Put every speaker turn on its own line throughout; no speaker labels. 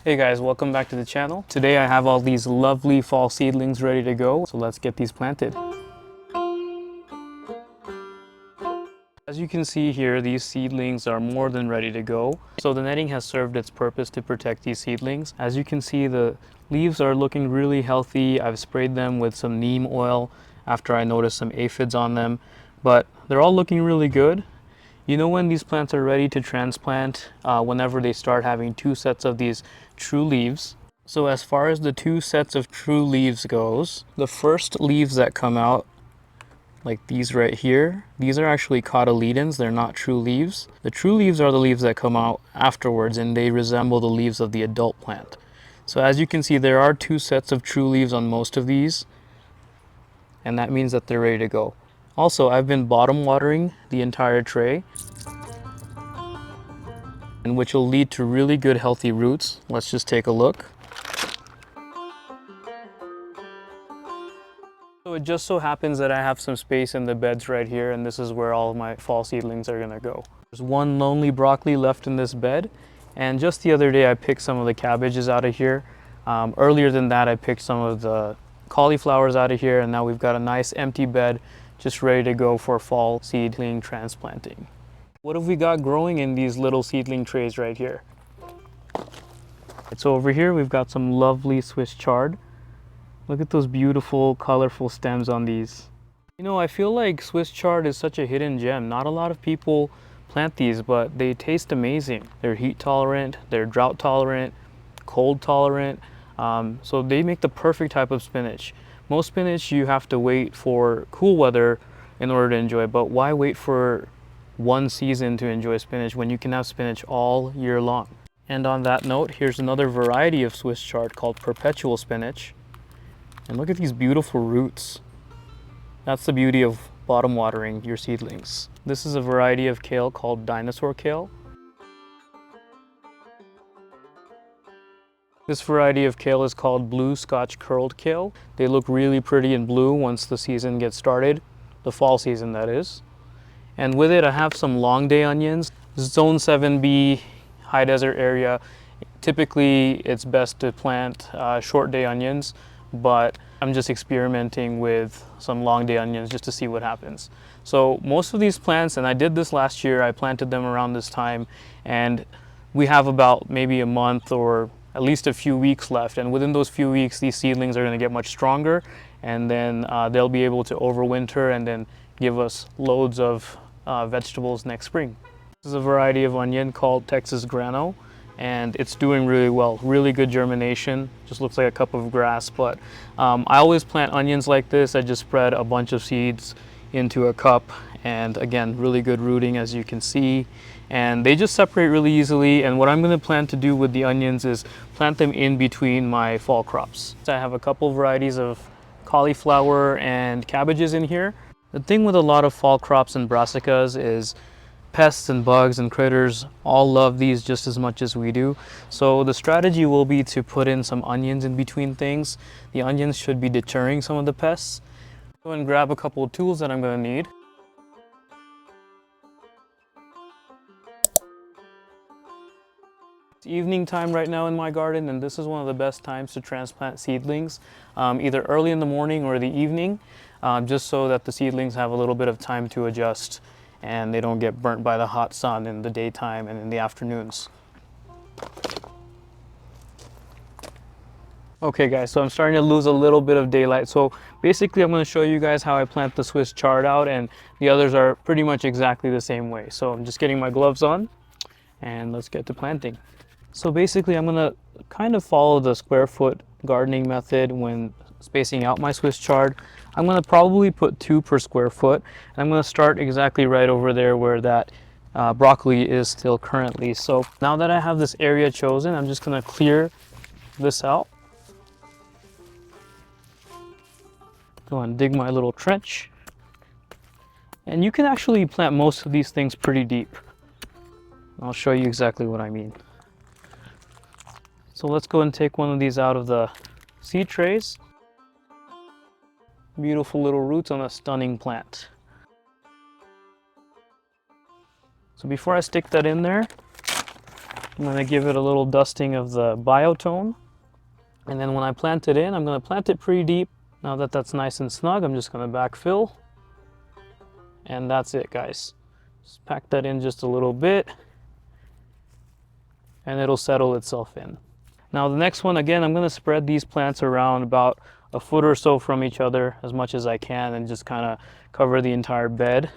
Hey guys, welcome back to the channel. Today I have all these lovely fall seedlings ready to go, so let's get these planted. As you can see here, these seedlings are more than ready to go. So the netting has served its purpose to protect these seedlings. As you can see, the leaves are looking really healthy. I've sprayed them with some neem oil after I noticed some aphids on them, but they're all looking really good. You know when these plants are ready to transplant, whenever they start having two sets of these true leaves. So as far as the two sets of true leaves goes, the first leaves that come out, like these right here, these are actually cotyledons, they're not true leaves. The true leaves are the leaves that come out afterwards, and they resemble the leaves of the adult plant. So as you can see, there are two sets of true leaves on most of these, and that means that they're ready to go. Also, I've been bottom watering the entire tray, and which will lead to really good healthy roots. Let's just take a look. So it just so happens that I have some space in the beds right here, and this is where all of my fall seedlings are gonna go. There's one lonely broccoli left in this bed, and just the other day I picked some of the cabbages out of here. Earlier than that, I picked some of the cauliflowers out of here, and now we've got a nice empty bed just ready to go for fall seedling transplanting. What have we got growing in these little seedling trays right here? So over here we've got some lovely Swiss chard. Look at those beautiful, colorful stems on these. You know, I feel like Swiss chard is such a hidden gem. Not a lot of people plant these, but they taste amazing. They're heat tolerant, they're drought tolerant, cold tolerant. So they make the perfect type of spinach. Most spinach you have to wait for cool weather in order to enjoy, but why wait for one season to enjoy spinach when you can have spinach all year long? And on that note, here's another variety of Swiss chard called perpetual spinach. And look at these beautiful roots. That's the beauty of bottom watering your seedlings. This is a variety of kale called dinosaur kale. This variety of kale is called blue Scotch curled kale. They look really pretty in blue once the season gets started, the fall season that is. And with it I have some long day onions. Zone 7B, high desert area. Typically it's best to plant short day onions, but I'm just experimenting with some long day onions just to see what happens. So most of these plants, and I did this last year, I planted them around this time, and we have about maybe a month or at least a few weeks left, and within those few weeks these seedlings are going to get much stronger, and then they'll be able to overwinter and then give us loads of vegetables next spring. This is a variety of onion called Texas Grano, and it's doing really well. Really good germination, just looks like a cup of grass. But I always plant onions like this. I just spread a bunch of seeds into a cup, and again, really good rooting as you can see, and they just separate really easily. And what I'm going to plan to do with the onions is plant them in between my fall crops. So I have a couple varieties of cauliflower and cabbages in here. The thing with a lot of fall crops and brassicas is pests and bugs and critters all love these just as much as we do. So the strategy will be to put in some onions in between things. The onions should be deterring some of the pests. Go and grab a couple of tools that I'm going to need. It's evening time right now in my garden, and this is one of the best times to transplant seedlings, either early in the morning or the evening, just so that the seedlings have a little bit of time to adjust and they don't get burnt by the hot sun in the daytime and in the afternoons. Okay guys, so I'm starting to lose a little bit of daylight. So basically I'm going to show you guys how I plant the Swiss chard out, and the others are pretty much exactly the same way. So I'm just getting my gloves on and let's get to planting. So basically I'm going to kind of follow the square foot gardening method when spacing out my Swiss chard. I'm going to probably put 2 per square foot, and I'm going to start exactly right over there where that broccoli is still currently. So now that I have this area chosen, I'm just going to clear this out. Go and dig my little trench. And you can actually plant most of these things pretty deep. I'll show you exactly what I mean. So let's go and take one of these out of the seed trays. Beautiful little roots on a stunning plant. So before I stick that in there, I'm going to give it a little dusting of the biotone. And then when I plant it in, I'm going to plant it pretty deep. Now that that's nice and snug, I'm just going to backfill. And that's it, guys. Just pack that in just a little bit, and it'll settle itself in. Now the next one, again, I'm going to spread these plants around about a foot or so from each other as much as I can, and just kind of cover the entire bed.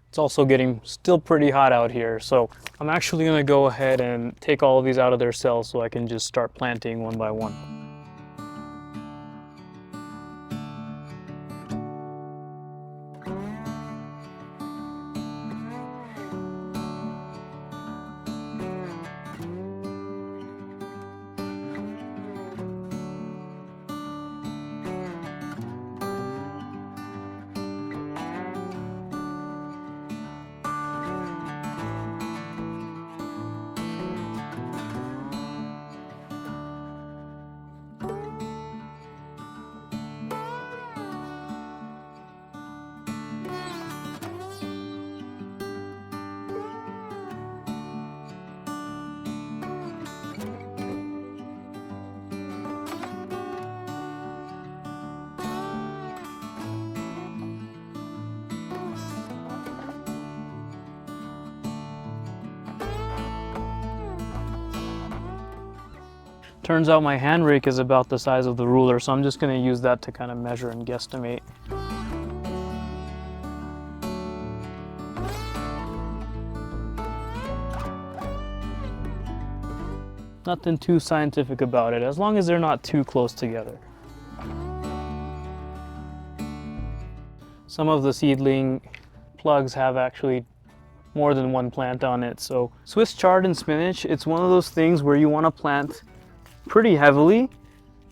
It's also getting still pretty hot out here, so I'm actually going to go ahead and take all of these out of their cells so I can just start planting one by one. Turns out my hand rake is about the size of the ruler, so I'm just going to use that to kind of measure and guesstimate. Nothing too scientific about it, as long as they're not too close together. Some of the seedling plugs have actually more than one plant on it. So Swiss chard and spinach, it's one of those things where you want to plant pretty heavily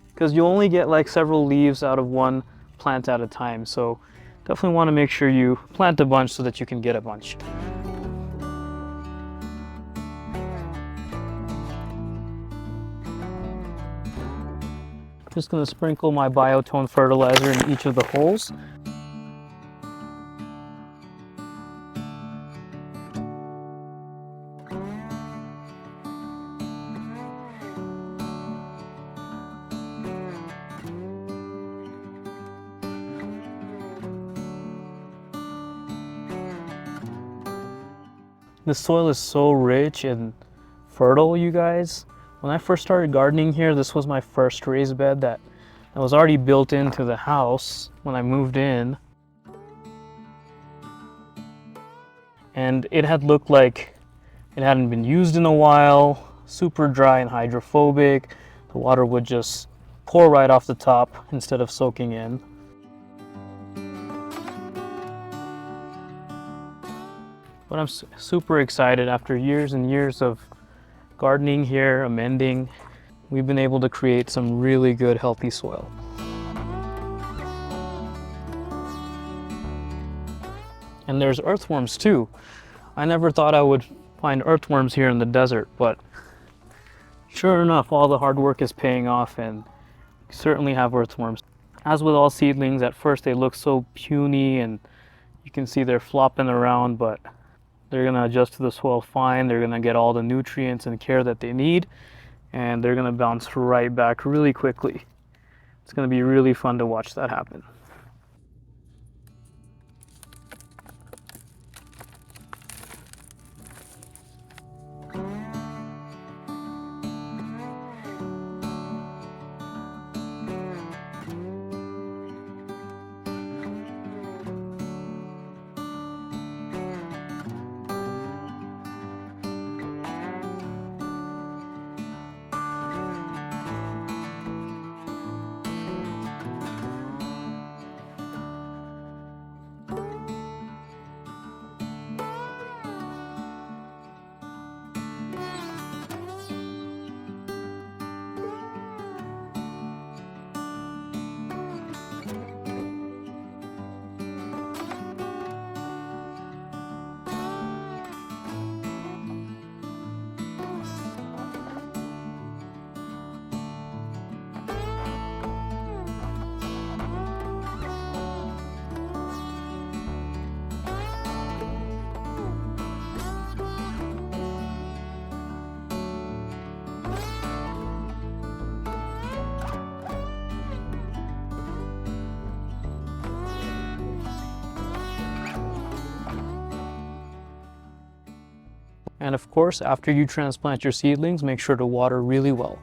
because you only get like several leaves out of one plant at a time. So definitely want to make sure you plant a bunch so that you can get a bunch. Just going to sprinkle my biotone fertilizer in each of the holes. The soil is so rich and fertile, you guys. When I first started gardening here, this was my first raised bed that was already built into the house when I moved in. And it had looked like it hadn't been used in a while, super dry and hydrophobic. The water would just pour right off the top instead of soaking in. But I'm super excited. After years and years of gardening here, amending, we've been able to create some really good healthy soil. And there's earthworms too. I never thought I would find earthworms here in the desert, but sure enough, all the hard work is paying off, and we certainly have earthworms. As with all seedlings, at first they look so puny and you can see they're flopping around, but they're going to adjust to the soil fine. They're going to get all the nutrients and care that they need, and they're going to bounce right back really quickly. It's going to be really fun to watch that happen. And of course, after you transplant your seedlings, make sure to water really well.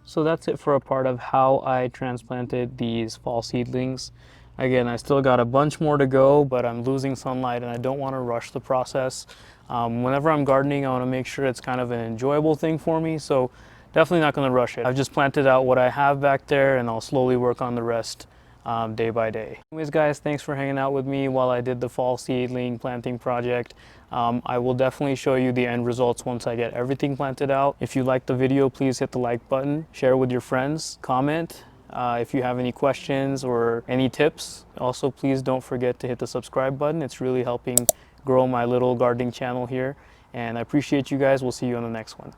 So that's it for a part of how I transplanted these fall seedlings. Again, I still got a bunch more to go, but I'm losing sunlight and I don't want to rush the process. Whenever I'm gardening, I want to make sure it's kind of an enjoyable thing for me, so definitely not going to rush it. I've just planted out what I have back there and I'll slowly work on the rest day by day. Anyways guys, thanks for hanging out with me while I did the fall seedling planting project. I will definitely show you the end results once I get everything planted out. If you liked the video, please hit the like button, share with your friends, comment if you have any questions or any tips. Also, please don't forget to hit the subscribe button. It's really helping grow my little gardening channel here. And I appreciate you guys. We'll see you on the next one.